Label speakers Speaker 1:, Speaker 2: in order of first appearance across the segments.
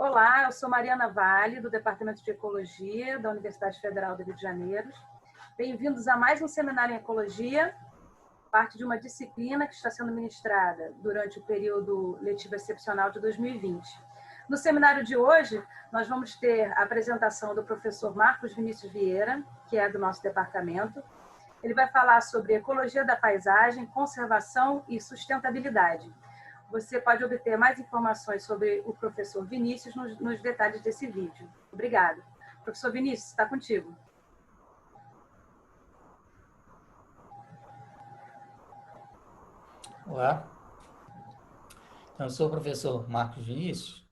Speaker 1: Olá, eu sou Mariana Vale, do Departamento de Ecologia da Universidade Federal do Rio de Janeiro. Bem-vindos a mais um seminário em Ecologia, parte de uma disciplina que está sendo ministrada durante o período letivo excepcional de 2020. No seminário de hoje, nós vamos ter a apresentação do professor Marcos Vinícius Vieira, que é do nosso departamento. Ele vai falar sobre ecologia da paisagem, conservação e sustentabilidade. Você pode obter mais informações sobre o professor Vinícius nos detalhes desse vídeo. Obrigada. Professor Vinícius, está contigo.
Speaker 2: Olá, eu sou o professor Marcos Vinícius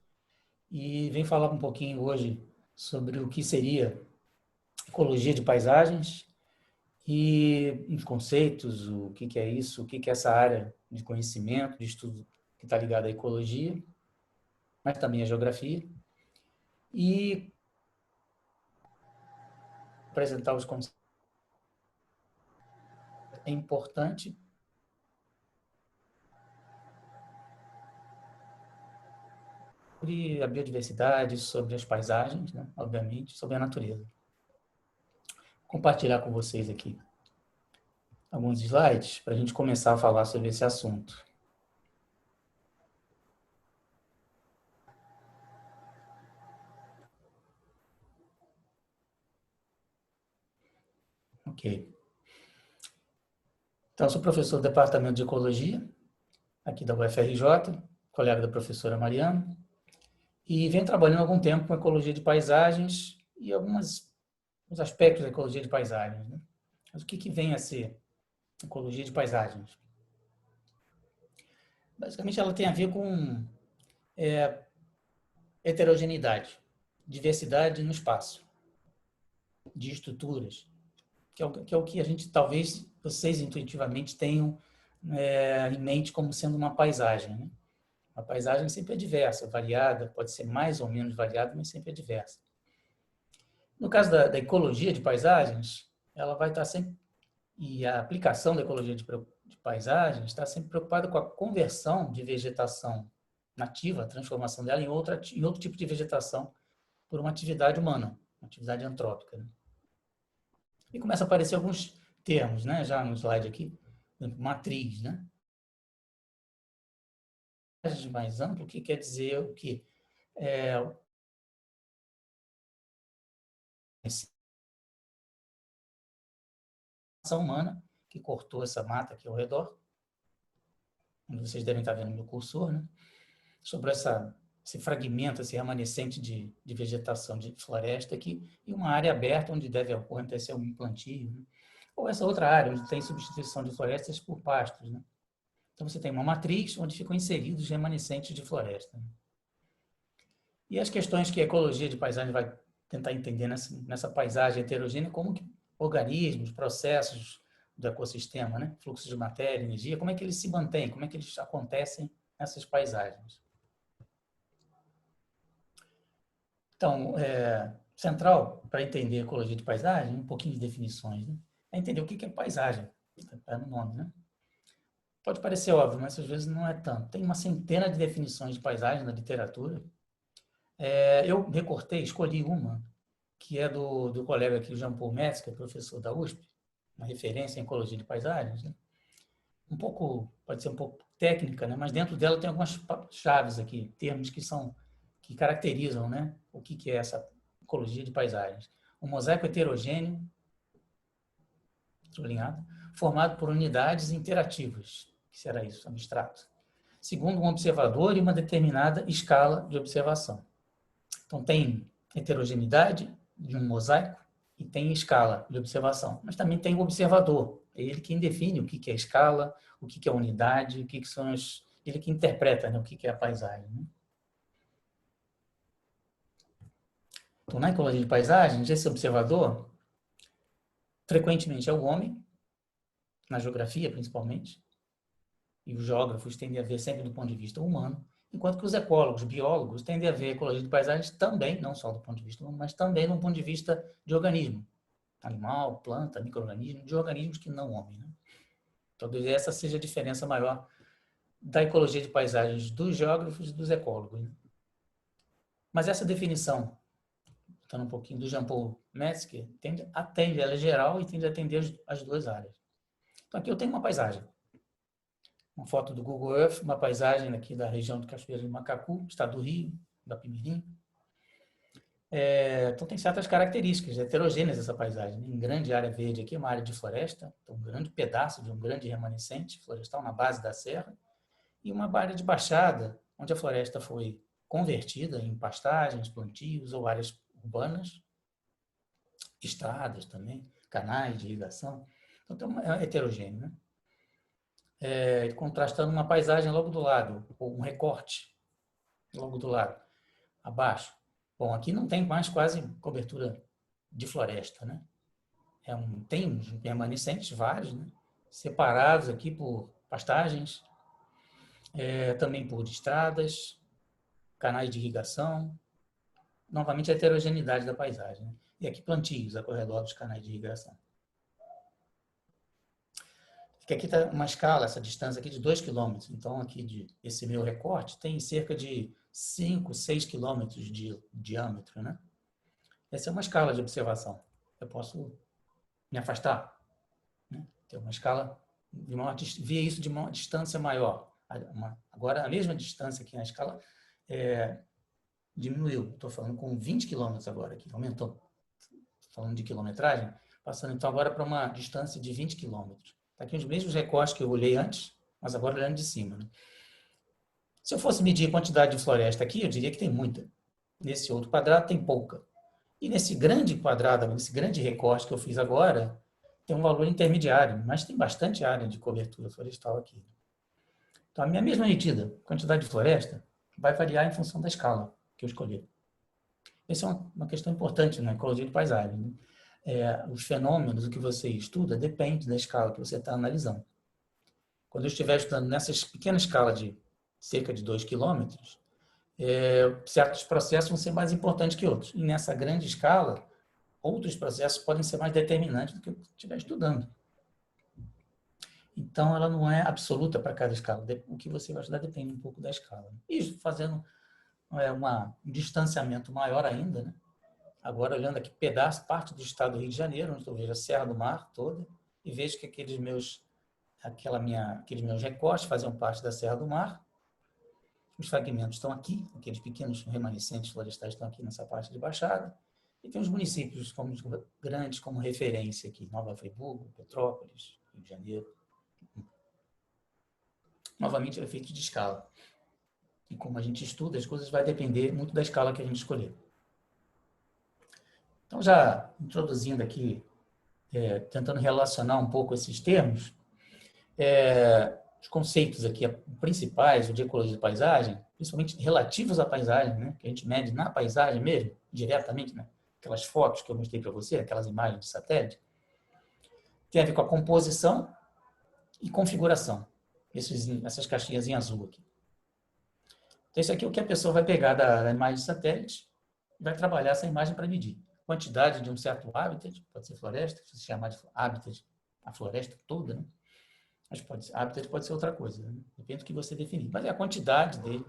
Speaker 2: e venho falar um pouquinho hoje sobre o que seria ecologia de paisagens e os conceitos, o que é isso, o que é essa área de conhecimento, de estudo que está ligada à ecologia, mas também à geografia, e apresentar os conceitos. É importante sobre a biodiversidade, sobre as paisagens, né? Obviamente, sobre a natureza. Vou compartilhar com vocês aqui alguns slides para a gente começar a falar sobre esse assunto. Ok. Então, sou professor do Departamento de Ecologia, aqui da UFRJ, colega da professora Mariana, e venho trabalhando há algum tempo com ecologia de paisagens e alguns aspectos da ecologia de paisagens, né? Mas o que vem a ser ecologia de paisagens? Basicamente, ela tem a ver com heterogeneidade, diversidade no espaço, de estruturas, que é o que a gente, talvez, vocês intuitivamente tenham em mente como sendo uma paisagem, né? A paisagem sempre é diversa, variada, pode ser mais ou menos variada, mas sempre é diversa. No caso da ecologia de paisagens, ela vai estar sempre, e a aplicação da ecologia de paisagens está sempre preocupada com a conversão de vegetação nativa, a transformação dela em outro tipo de vegetação por uma atividade humana, uma atividade antrópica, né? E começa a aparecer alguns termos, né, já no slide aqui, matriz, né? Mais amplo, o que quer dizer o que ação humana que cortou essa mata aqui ao redor, onde vocês devem estar vendo no meu cursor, né? Sobre esse fragmento, esse remanescente de vegetação de floresta aqui, e uma área aberta onde deve acontecer um plantio, né? Ou essa outra área onde tem substituição de florestas por pastos, né? Então você tem uma matriz onde ficam inseridos remanescentes de floresta, né? E as questões que a ecologia de paisagem vai tentar entender nessa paisagem heterogênea, como que organismos, processos do ecossistema, né? Fluxos de matéria, energia, como é que eles se mantêm, como é que eles acontecem nessas paisagens. Então, central para entender a ecologia de paisagem, um pouquinho de definições, né? É entender o que é paisagem, está no nome, né? Pode parecer óbvio, mas às vezes não é tanto. Tem uma centena de definições de paisagem na literatura. Eu recortei, escolhi uma, que é do colega aqui, Jean Paul Metz, que é professor da USP, uma referência em ecologia de paisagens, né? Pode ser um pouco técnica, né? Mas dentro dela tem algumas chaves aqui, termos que caracterizam, né, o que é essa ecologia de paisagens. Um mosaico heterogêneo, sublinhado, formado por unidades interativas. O que será isso? Abstrato. Segundo um observador e uma determinada escala de observação. Então, tem heterogeneidade de um mosaico e tem escala de observação. Mas também tem o observador. É ele quem define o que é escala, o que é unidade, o que são ele que interpreta, né, o que é a paisagem, né? Então, na ecologia de paisagens, esse observador, frequentemente é o homem, na geografia principalmente, e os geógrafos tendem a ver sempre do ponto de vista humano, enquanto que os ecólogos, biólogos, tendem a ver a ecologia de paisagens também, não só do ponto de vista humano, mas também do ponto de vista de organismo, animal, planta, micro-organismo, de organismos que não homem, né? Talvez essa seja a diferença maior da ecologia de paisagens dos geógrafos e dos ecólogos, né? Mas essa definição, falando um pouquinho do Jean-Paul Metzger, ela é geral e tende a atender as duas áreas. Então, aqui eu tenho uma paisagem. Uma foto do Google Earth, uma paisagem aqui da região do Cachoeira de Macacu, estado do Rio, da Pimirim. Então, tem certas características heterogêneas essa paisagem. Em grande área verde aqui, uma área de floresta, então, um grande pedaço de um grande remanescente florestal na base da serra, e uma área de baixada, onde a floresta foi convertida em pastagens, plantios ou áreas urbanas, estradas também, canais de irrigação. Então, é heterogêneo, né? Contrastando uma paisagem logo do lado, ou um recorte logo do lado, abaixo. Bom, aqui não tem mais quase cobertura de floresta, né? Tem uns remanescentes vários, né? Separados aqui por pastagens, também por estradas, canais de irrigação. Novamente, a heterogeneidade da paisagem, né? E aqui plantios ao redor dos canais de irrigação. Porque aqui está uma escala, essa distância aqui de 2 km. Então, aqui esse meu recorte tem cerca de 5, 6 km de diâmetro, né? Essa é uma escala de observação. Eu posso me afastar, né? Ter uma escala, ver isso de uma distância maior. Agora, a mesma distância aqui na escala diminuiu. Estou falando com 20 km agora aqui, aumentou. Falando de quilometragem, passando então agora para uma distância de 20 km. Está aqui os mesmos recortes que eu olhei antes, mas agora olhando de cima, né? Se eu fosse medir a quantidade de floresta aqui, eu diria que tem muita. Nesse outro quadrado tem pouca. E nesse grande quadrado, nesse grande recorte que eu fiz agora, tem um valor intermediário, mas tem bastante área de cobertura florestal aqui. Então, a minha mesma medida, quantidade de floresta, vai variar em função da escala que eu escolher. Essa é uma questão importante na ecologia de paisagem, né? Os fenômenos, o que você estuda, depende da escala que você está analisando. Quando eu estiver estudando nessa pequena escala de cerca de 2 km, certos processos vão ser mais importantes que outros. E nessa grande escala, outros processos podem ser mais determinantes do que eu estiver estudando. Então, ela não é absoluta para cada escala. O que você vai estudar depende um pouco da escala. E fazendo um distanciamento maior ainda, né? Agora, olhando aqui parte do estado do Rio de Janeiro, onde eu vejo a Serra do Mar toda, e vejo que aqueles meus recortes faziam parte da Serra do Mar. Os fragmentos estão aqui, aqueles pequenos remanescentes florestais estão aqui nessa parte de baixada. E tem os municípios grandes como referência aqui, Nova Friburgo, Petrópolis, Rio de Janeiro. Novamente, é efeito de escala. E como a gente estuda, as coisas vai depender muito da escala que a gente escolher. Então, já introduzindo aqui, tentando relacionar um pouco esses termos, os conceitos aqui principais de ecologia de paisagem, principalmente relativos à paisagem, né, que a gente mede na paisagem mesmo, diretamente, né, aquelas fotos que eu mostrei para você, aquelas imagens de satélite, tem a ver com a composição e configuração, essas caixinhas em azul aqui. Então, isso aqui é o que a pessoa vai pegar da imagem de satélite e vai trabalhar essa imagem para medir. Quantidade de um certo habitat, pode ser floresta, se você chamar de habitat a floresta toda, né? Mas habitat pode ser outra coisa, né? Depende do que você definir. Mas é a quantidade dele,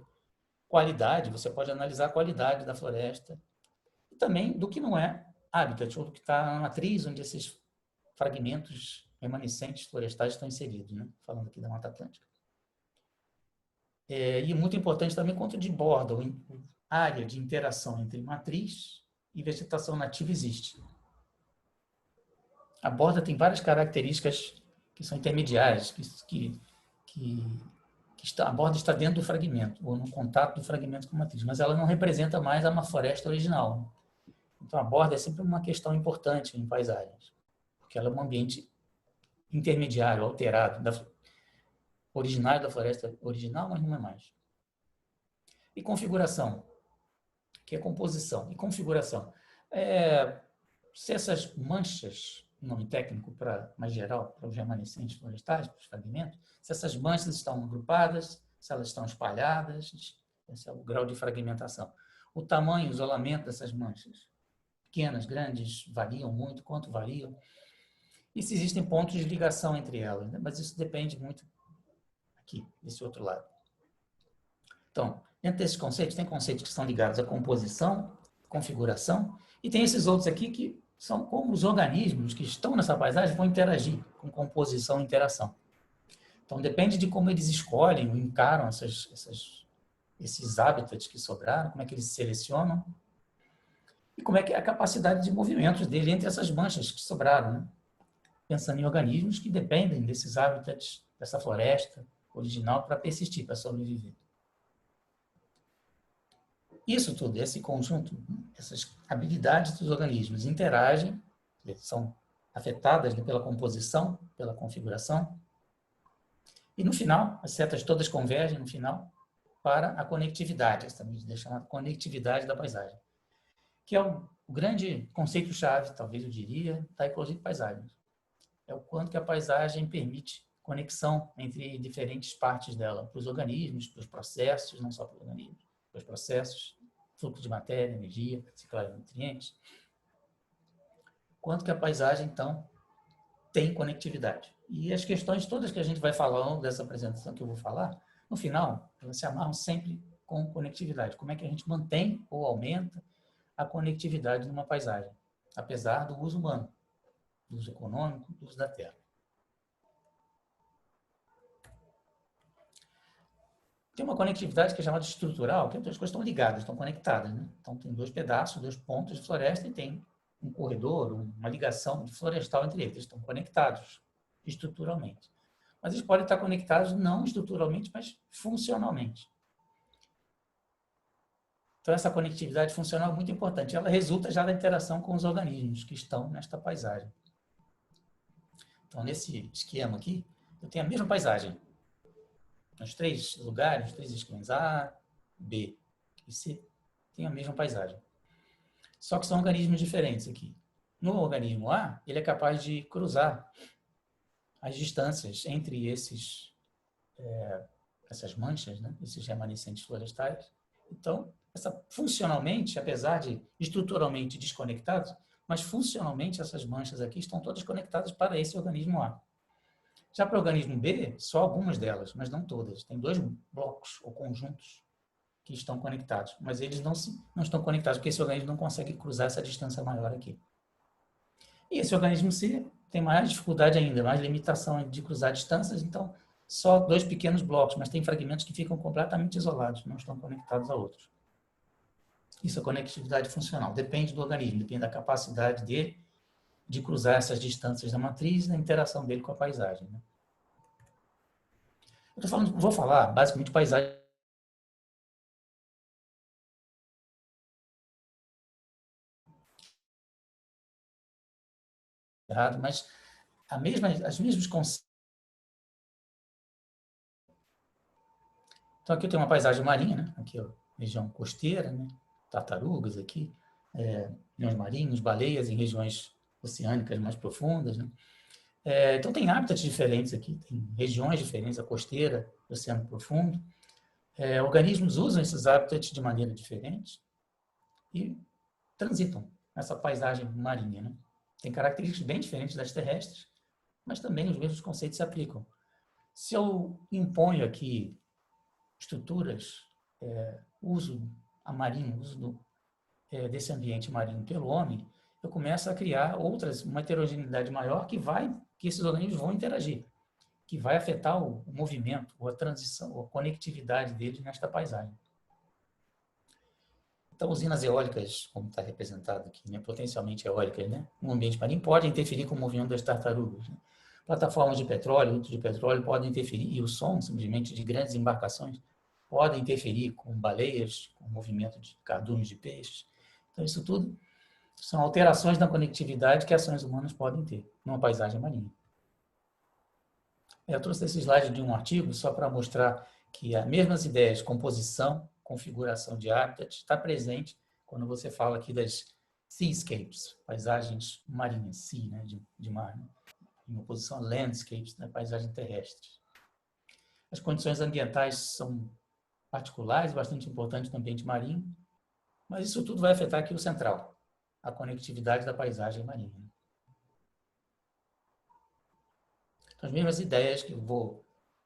Speaker 2: qualidade, você pode analisar a qualidade da floresta e também do que não é habitat, ou do que está na matriz onde esses fragmentos remanescentes florestais estão inseridos, né? Falando aqui da Mata Atlântica. E muito importante também quanto de borda, ou área de interação entre matriz e vegetação nativa existe. A borda tem várias características que são intermediárias, a borda está dentro do fragmento, ou no contato do fragmento com a matriz, mas ela não representa mais uma floresta original. Então, a borda é sempre uma questão importante em paisagens, porque ela é um ambiente intermediário, alterado, originário da floresta original, mas não é mais. E configuração, que é composição. E configuração. Se essas manchas, nome técnico mais geral, para os remanescentes florestais, para os fragmentos, se essas manchas estão agrupadas, se elas estão espalhadas, esse é o grau de fragmentação. O tamanho, o isolamento dessas manchas, pequenas, grandes, variam muito, quanto variam. E se existem pontos de ligação entre elas, né? Mas isso depende muito aqui, desse outro lado. Então, dentro desses conceitos, tem conceitos que estão ligados à composição, configuração, e tem esses outros aqui que são como os organismos que estão nessa paisagem vão interagir com composição e interação. Então, depende de como eles escolhem ou encaram esses hábitats que sobraram, como é que eles se selecionam, e como é que é a capacidade de movimentos dele entre essas manchas que sobraram, né? Pensando em organismos que dependem desses hábitats, dessa floresta original para persistir, para sobreviver. Isso tudo, esse conjunto, essas habilidades dos organismos interagem, são afetadas pela composição, pela configuração, e no final, as setas todas convergem no final para a conectividade, essa medida chamada conectividade da paisagem, que é o grande conceito-chave, talvez eu diria, da ecologia de paisagens. É o quanto que a paisagem permite conexão entre diferentes partes dela, para os organismos, para os processos, não só para os organismos, para os processos, fluxo de matéria, energia, reciclagem de nutrientes. Quanto que a paisagem, então, tem conectividade. E as questões todas que a gente vai falar ao longo dessa apresentação que eu vou falar, no final, elas se amarram sempre com conectividade. Como é que a gente mantém ou aumenta a conectividade numa paisagem, apesar do uso humano, do uso econômico, do uso da terra. Tem uma conectividade que é chamada estrutural, que as duas coisas estão ligadas, estão conectadas, né? Então, tem dois pedaços, dois pontos de floresta e tem um corredor, uma ligação florestal entre eles. Eles estão conectados estruturalmente. Mas eles podem estar conectados não estruturalmente, mas funcionalmente. Então, essa conectividade funcional é muito importante. Ela resulta já da interação com os organismos que estão nesta paisagem. Então, nesse esquema aqui, eu tenho a mesma paisagem. Nos três lugares, os três esquemas A, B e C, tem a mesma paisagem. Só que são organismos diferentes aqui. No organismo A, ele é capaz de cruzar as distâncias entre essas manchas, né? Esses remanescentes florestais. Então, funcionalmente, apesar de estruturalmente desconectados, mas funcionalmente essas manchas aqui estão todas conectadas para esse organismo A. Já para o organismo B, só algumas delas, mas não todas. Tem dois blocos ou conjuntos que estão conectados, mas eles não estão conectados, porque esse organismo não consegue cruzar essa distância maior aqui. E esse organismo C tem mais dificuldade ainda, mais limitação de cruzar distâncias, então só dois pequenos blocos, mas tem fragmentos que ficam completamente isolados, não estão conectados a outros. Isso é conectividade funcional, depende do organismo, depende da capacidade dele de cruzar essas distâncias da matriz e da interação dele com a paisagem, né? Vou falar basicamente paisagem errado, mas as mesmos conceitos. Então aqui eu tenho uma paisagem marinha, né? Aqui ó, região costeira, né? Tartarugas aqui, leões marinhos, baleias em regiões oceânicas mais profundas, né? Então tem hábitats diferentes aqui, tem regiões diferentes, a costeira, o oceano profundo. Organismos usam esses hábitats de maneira diferente e transitam nessa paisagem marinha, né? Tem características bem diferentes das terrestres, mas também os mesmos conceitos se aplicam. Se eu imponho aqui estruturas, uso marinho, uso desse ambiente marinho pelo homem, eu começo a criar uma heterogeneidade maior que esses organismos vão interagir, que vai afetar o movimento, ou a transição, ou a conectividade deles nesta paisagem. Então, usinas eólicas, como está representado aqui, né, potencialmente eólicas, né, no ambiente marinho, podem interferir com o movimento das tartarugas, né? Plataformas de petróleo, dutos de petróleo podem interferir, e o som, simplesmente, de grandes embarcações podem interferir com baleias, com o movimento de cardumes de peixes. Então, isso tudo são alterações na conectividade que ações humanas podem ter numa paisagem marinha. Eu trouxe esse slide de um artigo só para mostrar que as mesmas ideias, composição, configuração de habitat, está presente quando você fala aqui das seascapes, paisagens marinhas, sea, né, de mar, né, em oposição a landscapes, né, paisagens terrestres. As condições ambientais são particulares, bastante importantes no ambiente marinho, mas isso tudo vai afetar aqui o central, a conectividade da paisagem marinha. As mesmas ideias que eu vou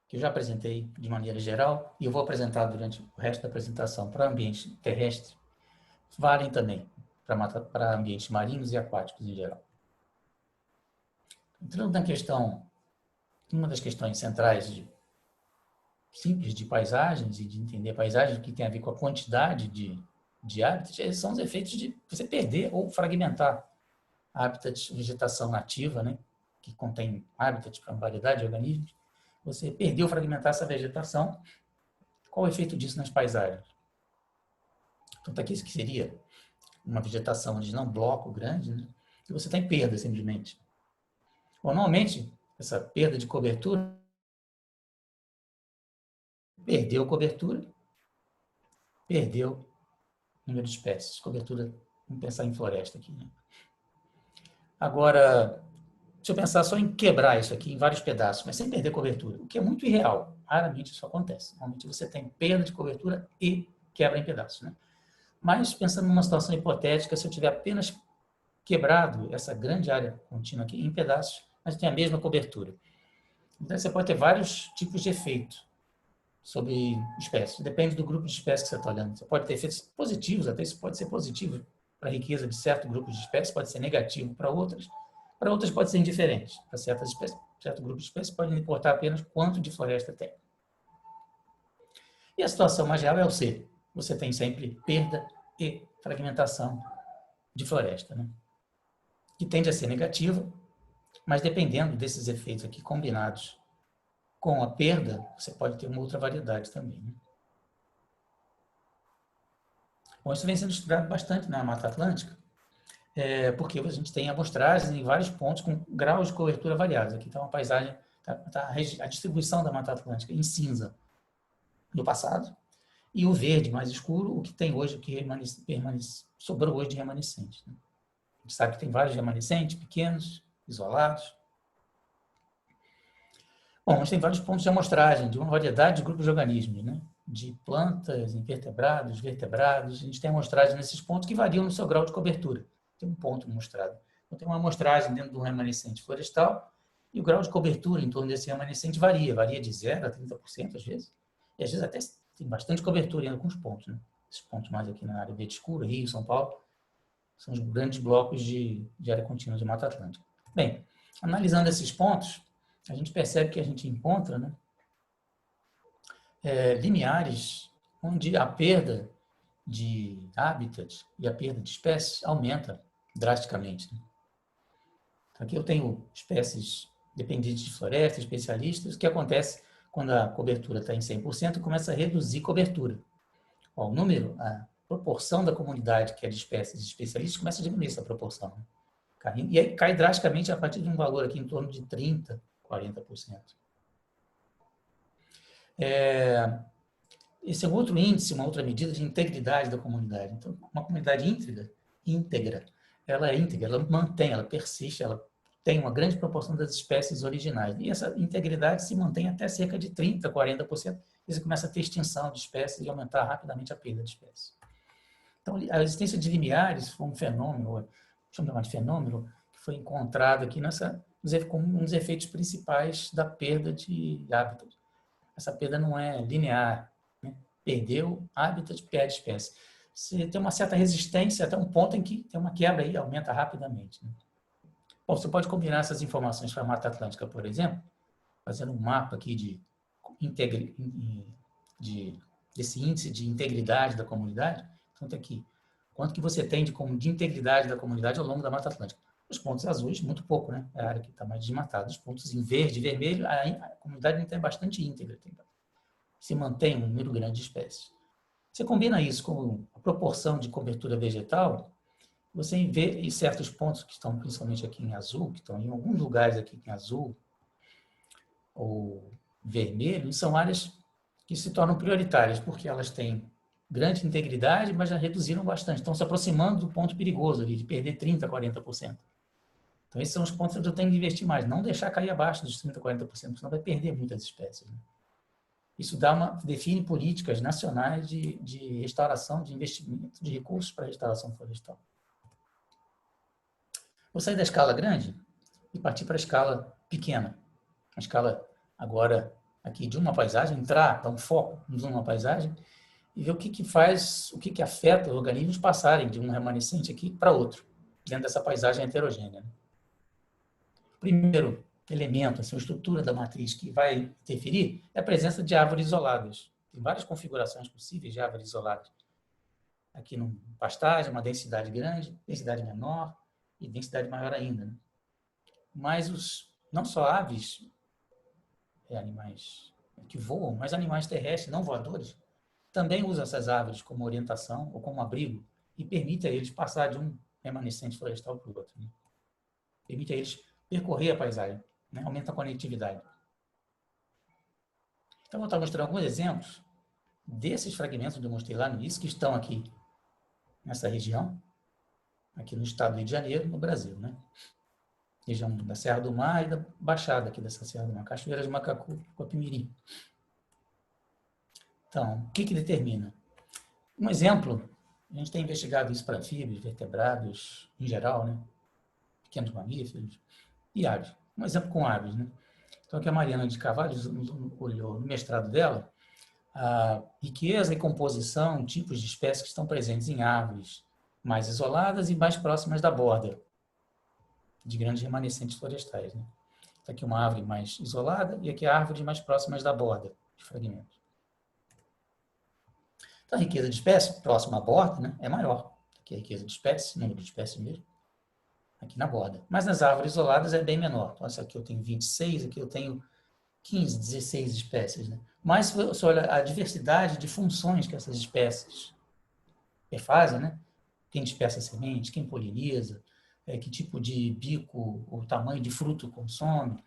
Speaker 2: que eu já apresentei de maneira geral, e eu vou apresentar durante o resto da apresentação para ambiente terrestre, valem também para ambientes marinhos e aquáticos em geral. Entrando na questão, uma das questões centrais simples de paisagens e de entender paisagens, que tem a ver com a quantidade de hábitats, são os efeitos de você perder ou fragmentar hábitats, vegetação nativa, né, que contém hábitats para uma variedade de organismos. Você perdeu ou fragmentar essa vegetação. Qual o efeito disso nas paisagens? Então, aqui isso que seria uma vegetação de não bloco grande, né, e você tem perda simplesmente. Bom, normalmente, essa perda de cobertura, perdeu cobertura, perdeu número de espécies. Cobertura, vamos pensar em floresta aqui, né? Agora, se eu pensar só em quebrar isso aqui em vários pedaços, mas sem perder cobertura, o que é muito irreal, raramente isso acontece. Normalmente você tem perda de cobertura e quebra em pedaços, né? Mas, pensando numa situação hipotética, se eu tiver apenas quebrado essa grande área contínua aqui em pedaços, mas tem a mesma cobertura. Então, você pode ter vários tipos de efeito sobre espécies. Depende do grupo de espécies que você está olhando. Você pode ter efeitos positivos, até isso pode ser positivo para a riqueza de certo grupo de espécies, pode ser negativo para outras pode ser indiferente. Para certas espécies, certo grupo de espécies pode não importar apenas quanto de floresta tem. E a situação mais real é o C. Você tem sempre perda e fragmentação de floresta, né? Que tende a ser negativa, mas dependendo desses efeitos aqui combinados com a perda, você pode ter uma outra variedade também, né? Bom, isso vem sendo estudado bastante na Mata Atlântica, porque a gente tem amostragens em vários pontos com graus de cobertura variados. Aqui está uma paisagem, a distribuição da Mata Atlântica em cinza no passado, e o verde mais escuro, o que tem hoje, o que sobrou hoje de remanescentes, né? A gente sabe que tem vários remanescentes pequenos, isolados. Bom, a gente tem vários pontos de amostragem de uma variedade de grupos de organismos, né? De plantas, invertebrados, vertebrados. A gente tem amostragem nesses pontos que variam no seu grau de cobertura. Tem um ponto mostrado. Então, tem uma amostragem dentro de um remanescente florestal e o grau de cobertura em torno desse remanescente varia de 0 a 30% às vezes. E às vezes até tem bastante cobertura em alguns pontos, né? Esses pontos mais aqui na área verde escura, Rio, São Paulo, são os grandes blocos de área contínua de Mata Atlântica. Bem, analisando esses pontos, a gente percebe que a gente encontra, né, limiares onde a perda de hábitat e a perda de espécies aumenta drasticamente, né? Então, aqui eu tenho espécies dependentes de floresta, especialistas. O que acontece quando a cobertura está em 100%, começa a reduzir cobertura. O número, a proporção da comunidade que é de espécies de especialistas começa a diminuir essa proporção, né? E aí cai drasticamente a partir de um valor aqui em torno de 30%, 40%. Esse é um outro índice, uma outra medida de integridade da comunidade. Então, uma comunidade íntegra, ela é íntegra, ela mantém, ela persiste, ela tem uma grande proporção das espécies originais. E essa integridade se mantém até cerca de 30%, 40%, e você começa a ter extinção de espécies e aumentar rapidamente a perda de espécies. Então, a existência de limiares foi um fenômeno, vamos chamar de fenômeno, que foi encontrado aqui como um dos efeitos principais da perda de hábitat. Essa perda não é linear, né? Perdeu hábitat, perde espécie. Você tem uma certa resistência até um ponto em que tem uma quebra aí, aumenta rapidamente, né? Bom, você pode combinar essas informações para a Mata Atlântica, por exemplo, fazendo um mapa aqui desse índice de integridade da comunidade. Então, tem aqui, quanto que você tem de integridade da comunidade ao longo da Mata Atlântica. Os pontos azuis, muito pouco, né? É a área que está mais desmatada. Os pontos em verde e vermelho, a comunidade ainda é bastante íntegra. Se mantém um número grande de espécies. Você combina isso com a proporção de cobertura vegetal, você vê em certos pontos que estão principalmente aqui em azul, que estão em alguns lugares aqui em azul ou vermelho, são áreas que se tornam prioritárias, porque elas têm grande integridade, mas já reduziram bastante. Estão se aproximando do ponto perigoso ali, de perder 30%, 40%. Então, esses são os pontos que eu tenho que investir mais. Não deixar cair abaixo dos 30%, 40%, senão vai perder muitas espécies, né? Isso define políticas nacionais de restauração, de investimento, de recursos para a restauração florestal. Vou sair da escala grande e partir para a escala pequena. A escala agora, aqui de uma paisagem, entrar, dar um foco numa paisagem e ver o que faz, o que afeta os organismos passarem de um remanescente aqui para outro, dentro dessa paisagem heterogênea. Primeiro elemento, assim, a estrutura da matriz que vai interferir é a presença de árvores isoladas. Tem várias configurações possíveis de árvores isoladas. Aqui no pastagem, uma densidade grande, densidade menor e densidade maior ainda. Né? Mas não só aves, animais que voam, mas animais terrestres não voadores também usam essas árvores como orientação ou como abrigo e permite a eles passar de um remanescente florestal para o outro. Né? Permite a eles percorrer a paisagem, né? Aumenta a conectividade. Então, vou estar mostrando alguns exemplos desses fragmentos que eu mostrei lá no início, que estão aqui nessa região, aqui no estado do Rio de Janeiro, no Brasil. Né? Região da Serra do Mar e da Baixada aqui dessa Serra do Mar, Cachoeira de Macacu, Guapimirim. Então, o que determina? Um exemplo, a gente tem investigado isso para anfíbios, vertebrados, em geral, né? Pequenos mamíferos e aves. Um exemplo com aves. Né? Então, aqui a Mariana de Carvalho olhou no mestrado dela a riqueza e composição, tipos de espécies que estão presentes em árvores mais isoladas e mais próximas da borda de grandes remanescentes florestais. Né? Então, aqui uma árvore mais isolada e aqui árvores mais próximas da borda de fragmentos. Então, a riqueza de espécies próxima à borda, né, é maior. Aqui a riqueza de espécies, número de espécies mesmo, aqui na borda. Mas nas árvores isoladas é bem menor. Então, essa aqui eu tenho 26, aqui eu tenho 15, 16 espécies. Né? Mas se você olha a diversidade de funções que essas espécies fazem, né? Quem dispersa semente, quem poliniza, que tipo de bico ou tamanho de fruto consome.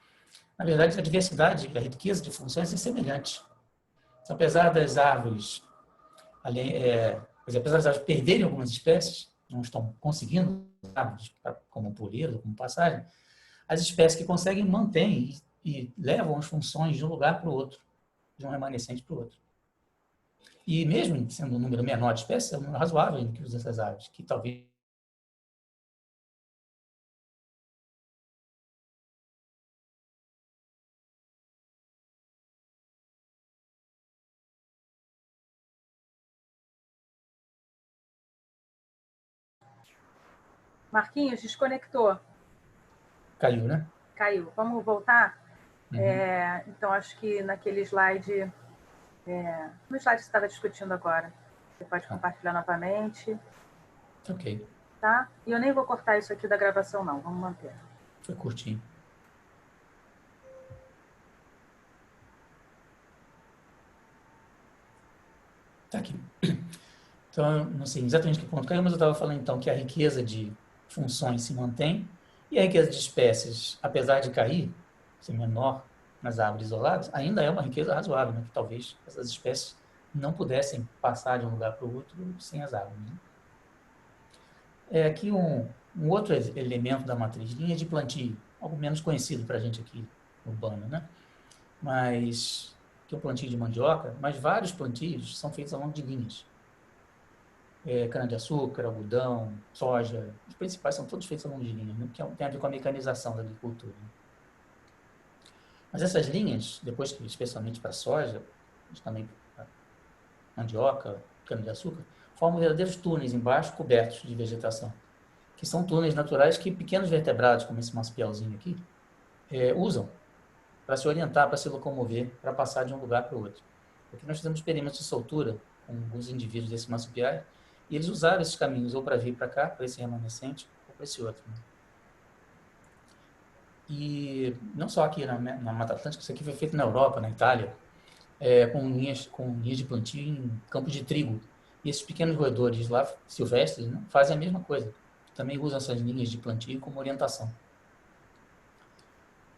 Speaker 2: Na verdade, a diversidade, a riqueza de funções é semelhante. Então, apesar das árvores apesar das árvores perderem algumas espécies, não estão conseguindo árvores como poleiro, como passagem, as espécies que conseguem mantêm e levam as funções de um lugar para o outro, de um remanescente para o outro. E mesmo sendo um número menor de espécies, é um número razoável que usa essas aves, que talvez
Speaker 1: Marquinhos, desconectou.
Speaker 2: Caiu, né?
Speaker 1: Caiu. Vamos voltar?
Speaker 2: Uhum.
Speaker 1: Então, acho que naquele slide, no slide que você estava discutindo agora, você pode compartilhar novamente.
Speaker 2: Ok.
Speaker 1: Tá? E eu nem vou cortar isso aqui da gravação, não. Vamos manter.
Speaker 2: Foi curtinho. Tá aqui. Então, não sei exatamente que ponto caiu, mas eu estava falando então que a riqueza de funções se mantém e a riqueza de espécies, apesar de cair, ser menor nas árvores isoladas, ainda é uma riqueza razoável, né? Que talvez essas espécies não pudessem passar de um lugar para o outro sem as árvores. Né? Aqui um outro elemento da matriz, linha de plantio, algo menos conhecido para a gente aqui urbano, né? Mas que é o plantio de mandioca, mas vários plantios são feitos ao longo de linhas. Cana-de-açúcar, algodão, soja, os principais são todos feitos ao longo de linhas, né? Que tem a ver com a mecanização da agricultura. Né? Mas essas linhas, depois que, especialmente para a soja, também para mandioca, cana-de-açúcar, formam verdadeiros túneis embaixo cobertos de vegetação, que são túneis naturais que pequenos vertebrados, como esse marsupialzinho aqui, usam para se orientar, para se locomover, para passar de um lugar para o outro. Porque nós fizemos experimentos de soltura com alguns indivíduos desses marsupiais e eles usaram esses caminhos ou para vir para cá, para esse remanescente, ou para esse outro. Né? E não só aqui na Mata Atlântica, isso aqui foi feito na Europa, na Itália, com linhas de plantio em campos de trigo. E esses pequenos roedores lá, silvestres, né, fazem a mesma coisa. Também usam essas linhas de plantio como orientação.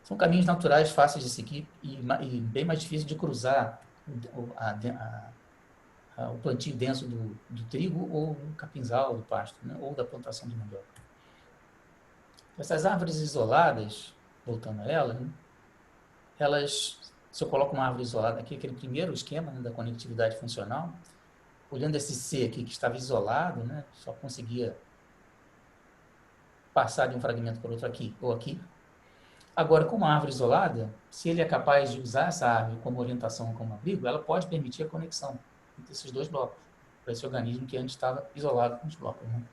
Speaker 2: São caminhos naturais, fáceis de seguir e bem mais difíceis de cruzar o plantio denso do trigo ou do capinzal, do pasto, né? Ou da plantação de mandioca. Essas árvores isoladas, voltando a elas, né? Se eu coloco uma árvore isolada aqui, aquele primeiro esquema, né, da conectividade funcional, olhando esse C aqui que estava isolado, né, só conseguia passar de um fragmento para outro aqui ou aqui, Agora, com uma árvore isolada, se ele é capaz de usar essa árvore como orientação, como abrigo, ela pode permitir a conexão entre esses dois blocos, para esse organismo que antes estava isolado com os blocos. Né?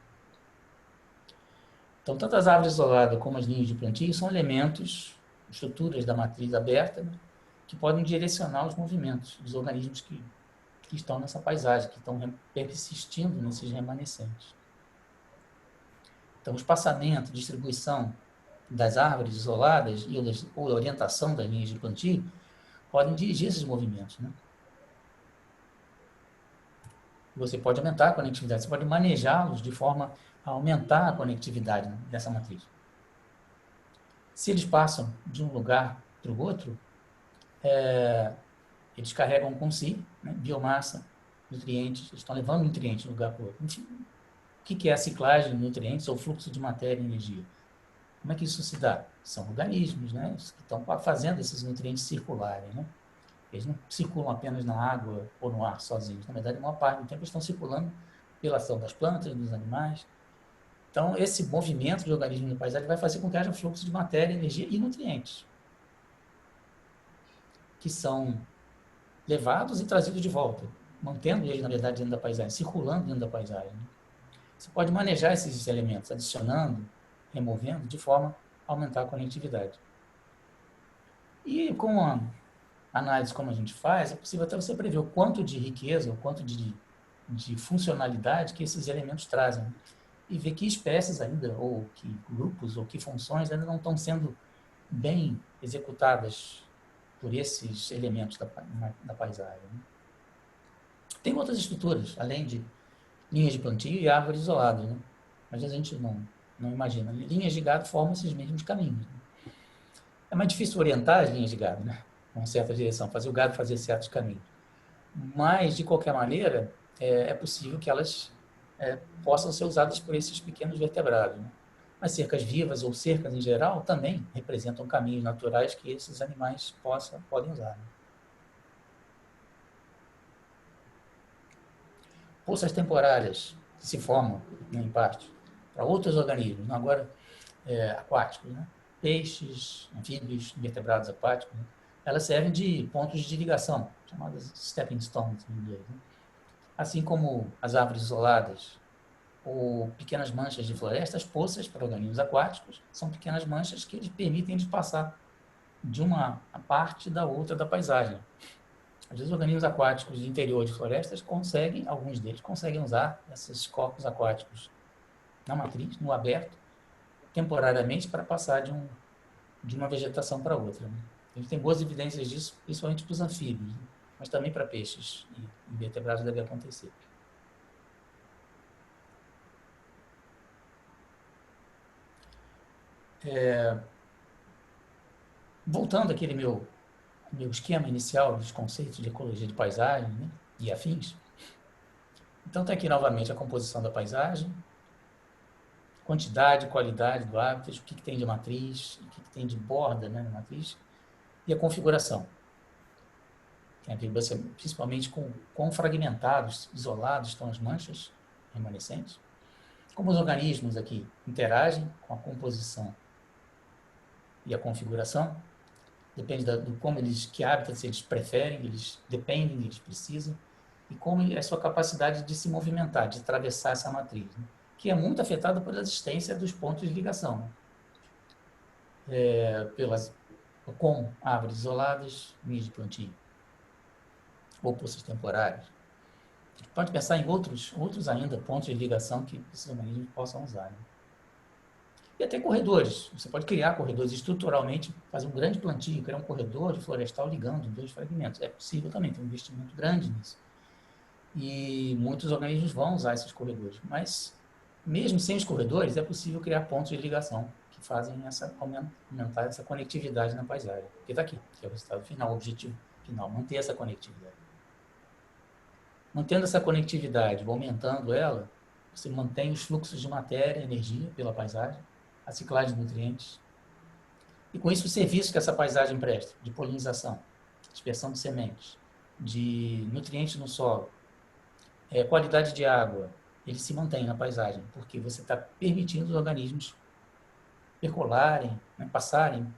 Speaker 2: Então, tanto as árvores isoladas como as linhas de plantio são elementos, estruturas da matriz aberta, né, que podem direcionar os movimentos dos organismos que estão nessa paisagem, que estão persistindo nesses remanescentes. Então, o espaçamento, distribuição das árvores isoladas e ou a orientação das linhas de plantio podem dirigir esses movimentos. Né? Você pode aumentar a conectividade, você pode manejá-los de forma a aumentar a conectividade, né, dessa matriz. Se eles passam de um lugar para o outro, eles carregam com si, né, biomassa, nutrientes, eles estão levando nutrientes de um lugar para o outro. Enfim, o que é a ciclagem de nutrientes ou fluxo de matéria e energia? Como é que isso se dá? São organismos, né, que estão fazendo esses nutrientes circularem. Né? Eles não circulam apenas na água ou no ar sozinhos. Na verdade, a maior parte do tempo eles estão circulando pela ação das plantas, dos animais. Então, esse movimento de organismos na paisagem vai fazer com que haja fluxo de matéria, energia e nutrientes, que são levados e trazidos de volta, mantendo eles, na verdade, dentro da paisagem, circulando dentro da paisagem. Você pode manejar esses elementos, adicionando, removendo, de forma a aumentar a conectividade. E com a análise como a gente faz, é possível até você prever o quanto de riqueza, o quanto de funcionalidade que esses elementos trazem. E ver que espécies ainda, ou que grupos, ou que funções ainda não estão sendo bem executadas por esses elementos da paisagem. Né? Tem outras estruturas, além de linhas de plantio e árvores isoladas. Né? Às vezes a gente não imagina. Linhas de gado formam esses mesmos caminhos. Né? É mais difícil orientar as linhas de gado, né? Com certa direção, fazer o gado fazer certos caminhos. Mas, de qualquer maneira, é possível que elas possam ser usadas por esses pequenos vertebrados. Né? As cercas vivas ou cercas em geral também representam caminhos naturais que esses animais podem usar. Né? Poças temporárias que se formam, né, em parte, para outros organismos, não agora aquáticos, né? Peixes, anfíbios, invertebrados aquáticos, né? Elas servem de pontos de ligação, chamadas stepping stones em inglês. Né? Assim como as árvores isoladas ou pequenas manchas de floresta, as poças para organismos aquáticos são pequenas manchas que eles permitem eles passar de uma parte da outra da paisagem. Às vezes, organismos aquáticos de interior de florestas alguns deles conseguem usar esses corpos aquáticos na matriz, no aberto, temporariamente para passar de uma vegetação para outra. Né? A gente tem boas evidências disso, principalmente para os anfíbios, né? Mas também para peixes e invertebrados deve acontecer. Voltando àquele meu esquema inicial dos conceitos de ecologia de paisagem, né, e afins. Então, está aqui novamente a composição da paisagem, quantidade, qualidade do hábitat, o que tem de matriz, o que tem de borda, né, na matriz, e a configuração. Tem a ver principalmente com quão fragmentados, isolados estão as manchas remanescentes, como os organismos aqui interagem com a composição e a configuração, depende do como que hábitats eles preferem, eles dependem, eles precisam, e como é a sua capacidade de se movimentar, de atravessar essa matriz, né? Que é muito afetada pela existência dos pontos de ligação, né? Com árvores isoladas, linhas de plantio, ou poças temporárias. A gente pode pensar em outros ainda pontos de ligação que esses organismos possam usar. Né? E até corredores. Você pode criar corredores estruturalmente, fazer um grande plantio, criar um corredor de florestal ligando dois fragmentos. É possível também, tem um investimento grande nisso. E muitos organismos vão usar esses corredores. Mas, mesmo sem os corredores, é possível criar pontos de ligação que fazem aumentar essa conectividade na paisagem. Que está aqui, que é o resultado final, o objetivo final, manter essa conectividade. Mantendo essa conectividade, aumentando ela, você mantém os fluxos de matéria, energia pela paisagem, a ciclagem de nutrientes, e com isso os serviços que essa paisagem presta, de polinização, dispersão de sementes, de nutrientes no solo, qualidade de água, ele se mantém na paisagem, porque você está permitindo os organismos percolarem, né, passarem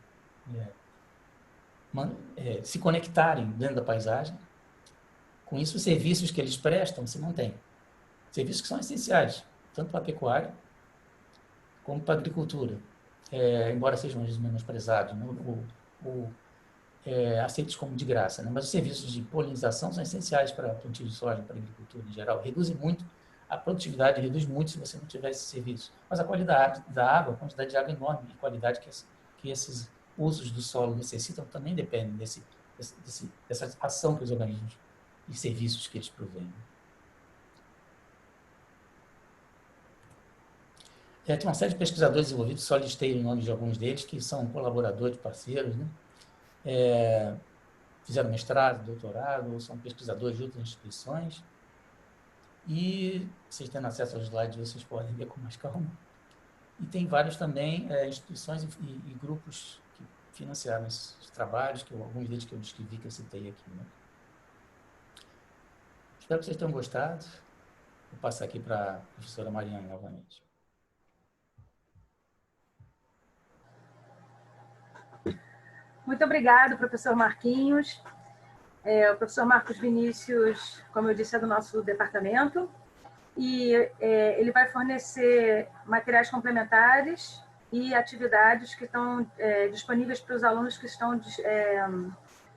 Speaker 2: se conectarem dentro da paisagem. Com isso, os serviços que eles prestam se mantêm. Serviços que são essenciais, tanto para a pecuária como para a agricultura. Embora sejam menosprezados, né? Aceitos como de graça, né? Mas os serviços de polinização são essenciais para o plantio de soja, para a agricultura em geral. Reduzem muito a produtividade, reduz muito se você não tiver esse serviço. Mas a qualidade da água, a quantidade de água enorme, a qualidade que esses usos do solo necessitam também depende dessa ação que os organismos e serviços que eles provêm. Tem uma série de pesquisadores envolvidos, só listei o nome de alguns deles, que são colaboradores, parceiros, né? Fizeram mestrado, doutorado, ou são pesquisadores de outras instituições. E vocês tendo acesso aos slides, vocês podem ver com mais calma. E tem vários também instituições e grupos que financiaram esses trabalhos, alguns deles que eu descrevi, que eu citei aqui, né? Espero que vocês tenham gostado. Vou passar aqui para a professora Mariana novamente.
Speaker 1: Muito obrigado, professor Marquinhos. O professor Marcos Vinícius, como eu disse, é do nosso departamento. E ele vai fornecer materiais complementares e atividades que estão disponíveis para os alunos que estão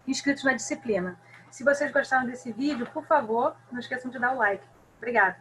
Speaker 1: inscritos na disciplina. Se vocês gostaram desse vídeo, por favor, não esqueçam de dar o like. Obrigada.